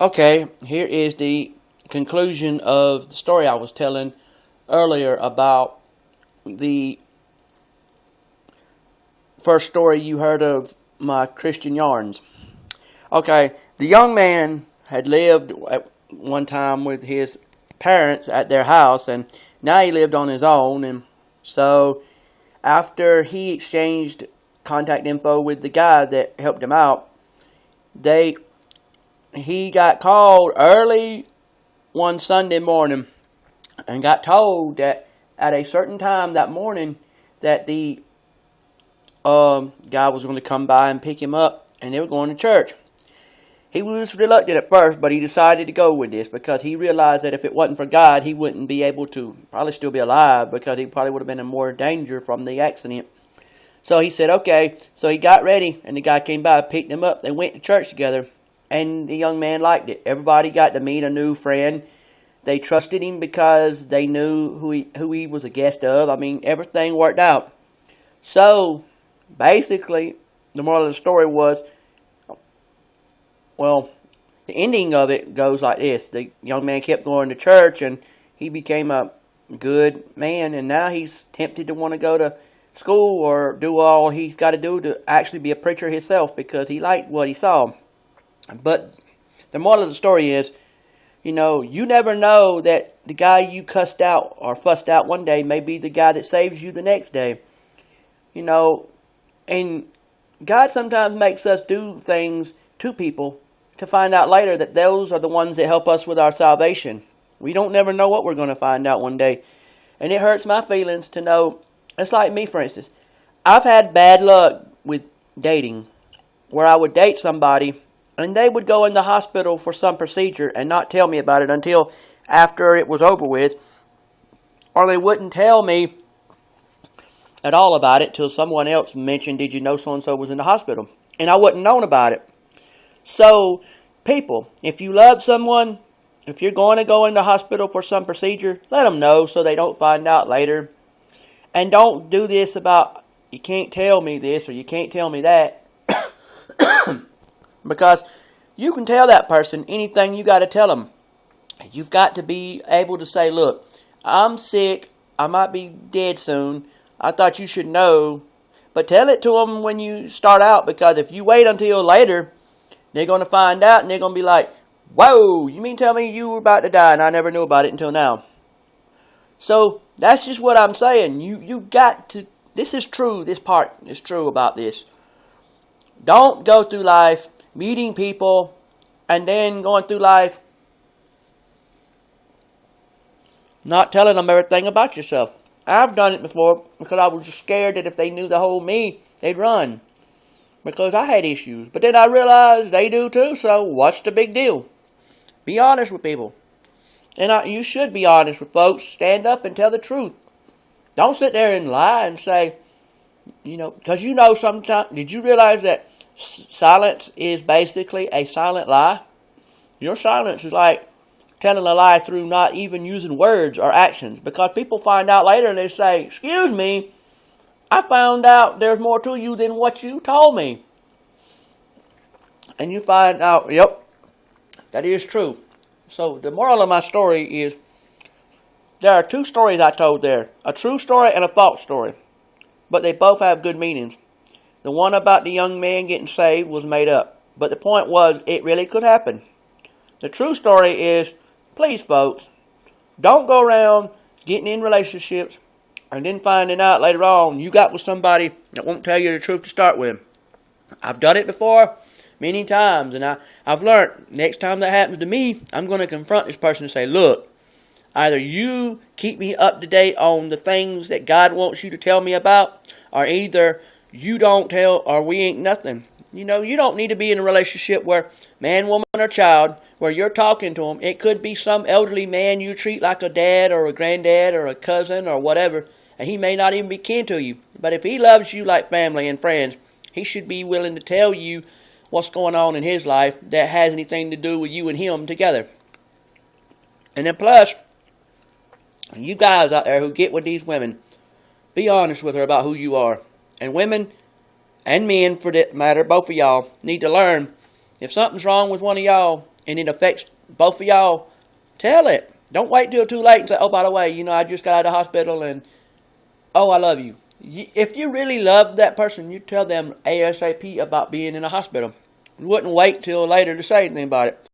Okay, here is the conclusion of the story I was telling earlier about the first story you heard of my Christian yarns. Okay, the young man had lived at one time with his parents at their house, and now he lived on his own. And so after he exchanged contact info with the guy that helped him out, he got called early one Sunday morning and got told that at a certain time that morning that the guy was going to come by and pick him up, and they were going to church. He was reluctant at first, but he decided to go with this because he realized that if it wasn't for God, he wouldn't be able to probably still be alive, because he probably would have been in more danger from the accident. So he said, okay. So he got ready, and the guy came by, picked him up. They went to church together, and the young man liked it. Everybody got to meet a new friend. They trusted him because they knew who he was a guest of. I mean, everything worked out. So basically, the moral of the story was, well, the ending of it goes like this. The young man kept going to church, and he became a good man, and now he's tempted to want to go to school or do all he's got to do to actually be a preacher himself, because he liked what he saw. But the moral of the story is, you never know that the guy you cussed out or fussed out one day may be the guy that saves you the next day. And God sometimes makes us do things to people to find out later that those are the ones that help us with our salvation. We don't never know what we're going to find out one day. And it hurts my feelings to know. It's like me, for instance. I've had bad luck with dating, where I would date somebody and they would go in the hospital for some procedure and not tell me about it until after it was over with. Or they wouldn't tell me at all about it till someone else mentioned, did you know so-and-so was in the hospital? And I wouldn't known about it. So, people, if you love someone, if you're going to go in the hospital for some procedure, let them know so they don't find out later. And don't do this about, you can't tell me this or you can't tell me that. Because you can tell that person anything you got to tell them. You've got to be able to say, look, I'm sick, I might be dead soon, I thought you should know. But tell it to them when you start out, because if you wait until later, they're going to find out and they're going to be like, whoa, you mean tell me you were about to die and I never knew about it until now? So that's just what I'm saying. You got to, this is true, this part is true about this. Don't go through life meeting people and then going through life not telling them everything about yourself. I've done it before because I was scared that if they knew the whole me, they'd run. Because I had issues. But then I realized they do too, so what's the big deal? Be honest with people. And you should be honest with folks. Stand up and tell the truth. Don't sit there and lie and say, because sometimes, did you realize that silence is basically a silent lie? Your silence is like telling a lie through not even using words or actions. Because people find out later and they say, excuse me, I found out there's more to you than what you told me. And you find out, yep, that is true. So the moral of my story is, there are two stories I told there. A true story and a false story. But they both have good meanings. The one about the young man getting saved was made up. But the point was, it really could happen. The true story is, please folks, don't go around getting in relationships and then finding out later on you got with somebody that won't tell you the truth to start with. I've done it before many times, and I've learned next time that happens to me, I'm going to confront this person and say, look, either you keep me up to date on the things that God wants you to tell me about, or either you don't tell, or we ain't nothing. You don't need to be in a relationship where man, woman, or child, where you're talking to them. It could be some elderly man you treat like a dad or a granddad or a cousin or whatever, and he may not even be kin to you. But if he loves you like family and friends, he should be willing to tell you what's going on in his life that has anything to do with you and him together. And then plus, you guys out there who get with these women, be honest with her about who you are. And women and men, for that matter, both of y'all, need to learn, if something's wrong with one of y'all, and it affects both of y'all, tell it. Don't wait till too late and say, oh, by the way, I just got out of the hospital and, oh, I love you. If you really love that person, you tell them ASAP about being in a hospital. You wouldn't wait till later to say anything about it.